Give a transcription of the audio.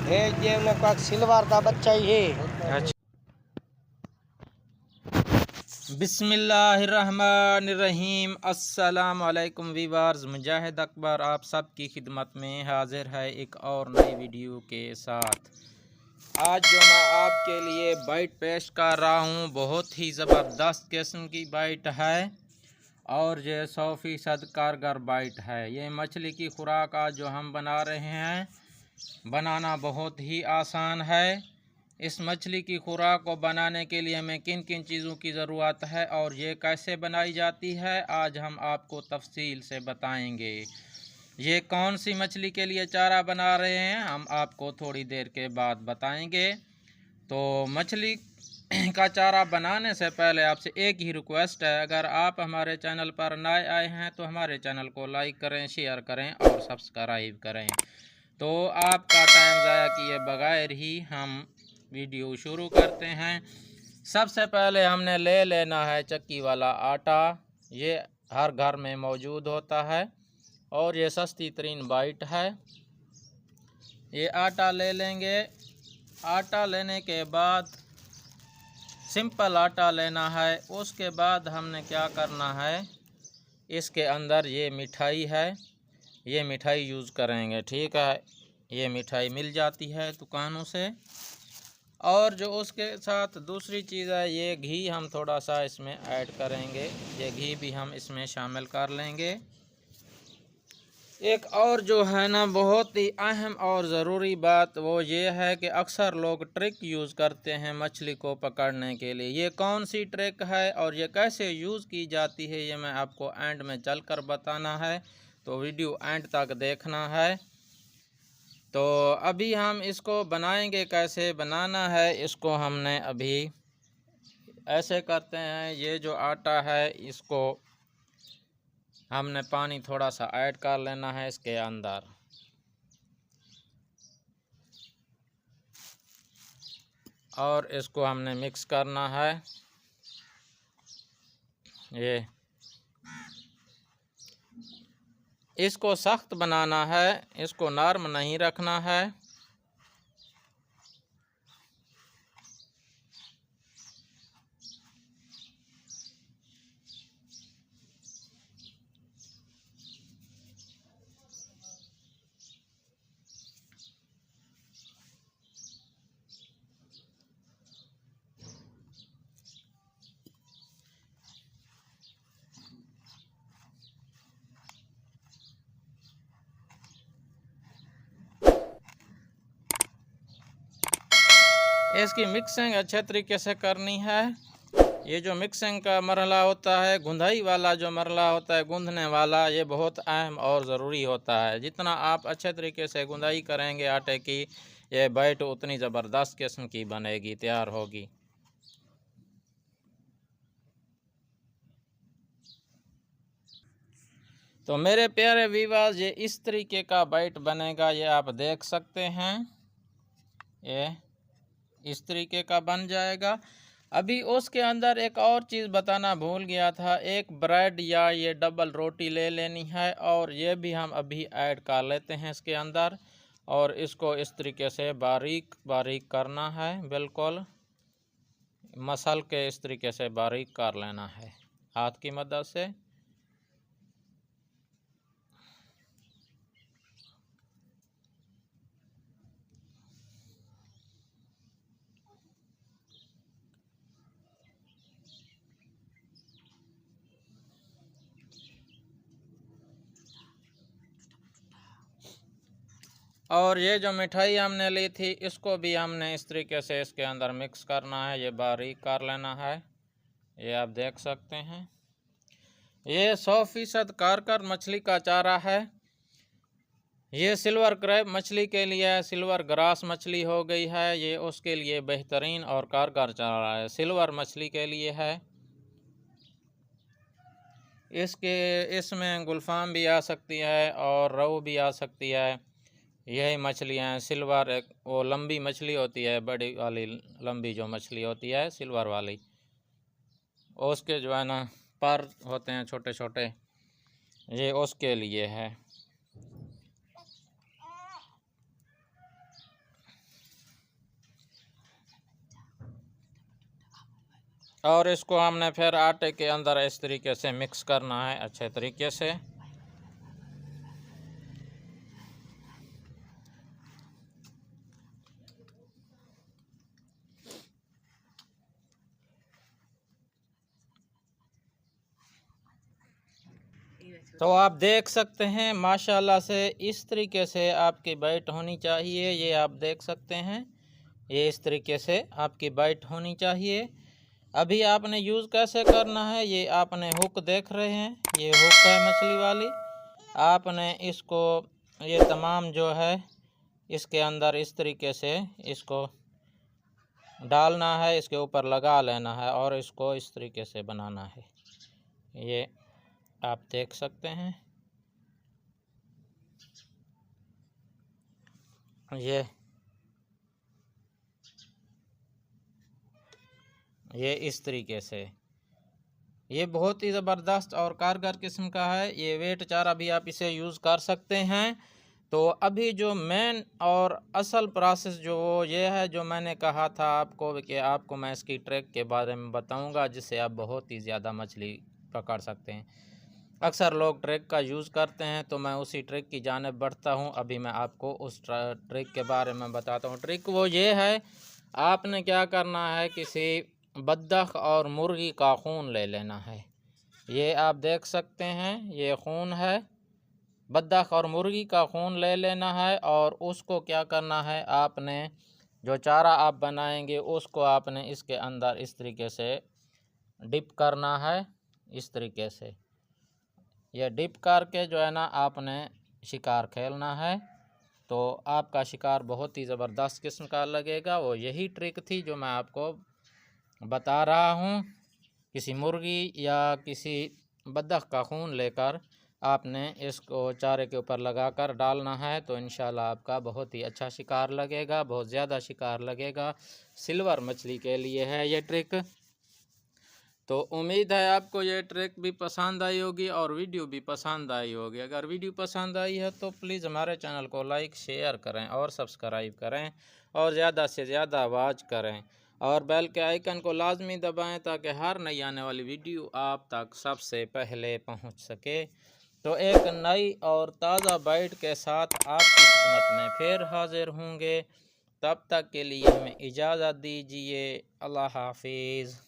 भेज दिए उन्हें कोई सिल्वर का बच्चा ही है। अच्छा। बिस्मिल्लाहिर्रहमानिर्रहीम। अस्सलाम वालेकुम वीवर्स, मुजाहिद अकबर आप सबकी खिदमत में हाजिर है एक और नई वीडियो के साथ। आज जो मैं आपके लिए बाइट पेश कर रहा हूँ बहुत ही ज़बरदस्त किस्म की बाइट है और ये 100% कारगर बाइट है। ये मछली की खुराक आज जो हम बना रहे हैं, बनाना बहुत ही आसान है। इस मछली की खुराक को बनाने के लिए हमें किन किन चीज़ों की ज़रूरत है और ये कैसे बनाई जाती है, आज हम आपको तफसील से बताएंगे। ये कौन सी मछली के लिए चारा बना रहे हैं, हम आपको थोड़ी देर के बाद बताएंगे। तो मछली का चारा बनाने से पहले आपसे एक ही रिक्वेस्ट है, अगर आप हमारे चैनल पर नए आए हैं तो हमारे चैनल को लाइक करें, शेयर करें और सब्सक्राइब करें। तो आपका टाइम ज़ाया किए बगैर ही हम वीडियो शुरू करते हैं। सबसे पहले हमने ले लेना है चक्की वाला आटा। ये हर घर में मौजूद होता है और ये सस्ती तरीन बाइट है। ये आटा ले लेंगे। आटा लेने के बाद सिंपल आटा लेना है। उसके बाद हमने क्या करना है, इसके अंदर ये मिठाई है, ये मिठाई यूज़ करेंगे, ठीक है। ये मिठाई मिल जाती है दुकानों से। और जो उसके साथ दूसरी चीज़ है, ये घी हम थोड़ा सा इसमें ऐड करेंगे। ये घी भी हम इसमें शामिल कर लेंगे। एक और जो है ना बहुत ही अहम और ज़रूरी बात वो ये है कि अक्सर लोग ट्रिक यूज़ करते हैं मछली को पकड़ने के लिए। ये कौन सी ट्रिक है और ये कैसे यूज़ की जाती है, ये मैं आपको एंड में चलकर बताना है, तो वीडियो एंड तक देखना है। तो अभी हम इसको बनाएंगे, कैसे बनाना है इसको हमने अभी ऐसे करते हैं। ये जो आटा है इसको हमने पानी थोड़ा सा ऐड कर लेना है इसके अंदर। और इसको हमने मिक्स करना है। ये इसको सख्त बनाना है, इसको नरम नहीं रखना है। इसकी मिक्सिंग अच्छे तरीके से करनी है। ये जो मिक्सिंग का मरहला होता है, गुंदाई वाला जो मरहला होता है, गूंदने वाला, ये बहुत अहम और ज़रूरी होता है। जितना आप अच्छे तरीके से गुंदाई करेंगे आटे की, ये बैट उतनी ज़बरदस्त किस्म की बनेगी, तैयार होगी। तो मेरे प्यारे व्यूअर्स, ये इस तरीके का बैट बनेगा, ये आप देख सकते हैं। ये इस तरीके का बन जाएगा। अभी उसके अंदर एक और चीज़ बताना भूल गया था, एक ब्रेड या ये डबल रोटी ले लेनी है और ये भी हम अभी ऐड कर लेते हैं इसके अंदर। और इसको इस तरीके से बारीक बारीक करना है, बिल्कुल मसल के इस तरीके से बारीक कर लेना है हाथ की मदद से। और ये जो मिठाई हमने ली थी इसको भी हमने इस तरीके से इसके अंदर मिक्स करना है, ये बारीक कर लेना है। ये आप देख सकते हैं, ये 100% कारगर मछली का चारा है। ये सिल्वर क्रैब मछली के लिए है, सिल्वर ग्रास मछली हो गई है, ये उसके लिए बेहतरीन और कारगर चारा है, सिल्वर मछली के लिए है। इसमें गुलफाम भी आ सकती है और रोहू भी आ सकती है। यही मछलियाँ हैं सिल्वर। एक वो लंबी मछली होती है, बड़ी वाली लंबी जो मछली होती है सिल्वर वाली, उसके जो है ना पर होते हैं छोटे छोटे, ये उसके लिए है। और इसको हमने फिर आटे के अंदर इस तरीके से मिक्स करना है अच्छे तरीके से। तो आप देख सकते हैं माशाल्लाह से इस तरीके से आपकी बाइट होनी चाहिए। ये आप देख सकते हैं, ये इस तरीके से आपकी बाइट होनी चाहिए। अभी आपने यूज़ कैसे करना है, ये आपने हुक देख रहे हैं, ये हुक है मछली वाली। आपने इसको ये तमाम जो है इसके अंदर इस तरीके से इसको डालना है, इसके ऊपर लगा लेना है और इसको इस तरीके से बनाना है। ये आप देख सकते हैं, ये इस तरीके से। ये बहुत ही ज़बरदस्त और कारगर किस्म का है। ये वेट चारा भी आप इसे यूज़ कर सकते हैं। तो अभी जो मेन और असल प्रोसेस जो ये है, जो मैंने कहा था आपको कि आपको मैं इसकी ट्रिक के बारे में बताऊंगा जिससे आप बहुत ही ज़्यादा मछली पकड़ सकते हैं। अक्सर लोग ट्रिक का यूज़ करते हैं तो मैं उसी ट्रिक की जानिब बढ़ता हूं। अभी मैं आपको उस ट्रिक के बारे में बताता हूं। ट्रिक वो ये है, आपने क्या करना है, किसी बत्तख और मुर्गी का खून ले लेना है। ये आप देख सकते हैं, ये खून है, बत्तख और मुर्गी का खून ले लेना है। और उसको क्या करना है, आपने जो चारा आप बनाएंगे उसको आपने इसके अंदर इस तरीके से डिप करना है। इस तरीके से ये डिप करके जो है ना आपने शिकार खेलना है, तो आपका शिकार बहुत ही ज़बरदस्त किस्म का लगेगा। वो यही ट्रिक थी जो मैं आपको बता रहा हूँ। किसी मुर्गी या किसी बत्तख का खून लेकर आपने इसको चारे के ऊपर लगाकर डालना है, तो इंशाल्लाह आपका बहुत ही अच्छा शिकार लगेगा, बहुत ज़्यादा शिकार लगेगा। सिल्वर मछली के लिए है ये ट्रिक। तो उम्मीद है आपको ये ट्रिक भी पसंद आई होगी और वीडियो भी पसंद आई होगी। अगर वीडियो पसंद आई है तो प्लीज़ हमारे चैनल को लाइक शेयर करें और सब्सक्राइब करें और ज़्यादा से ज़्यादा आवाज़ करें और बेल के आइकन को लाजमी दबाएं ताकि हर नई आने वाली वीडियो आप तक सबसे पहले पहुंच सके। तो एक नई और ताज़ा बाइट के साथ आपकी खिदमत में फिर हाजिर होंगे। तब तक के लिए हमें इजाज़त दीजिए। अल्लाह हाफिज़।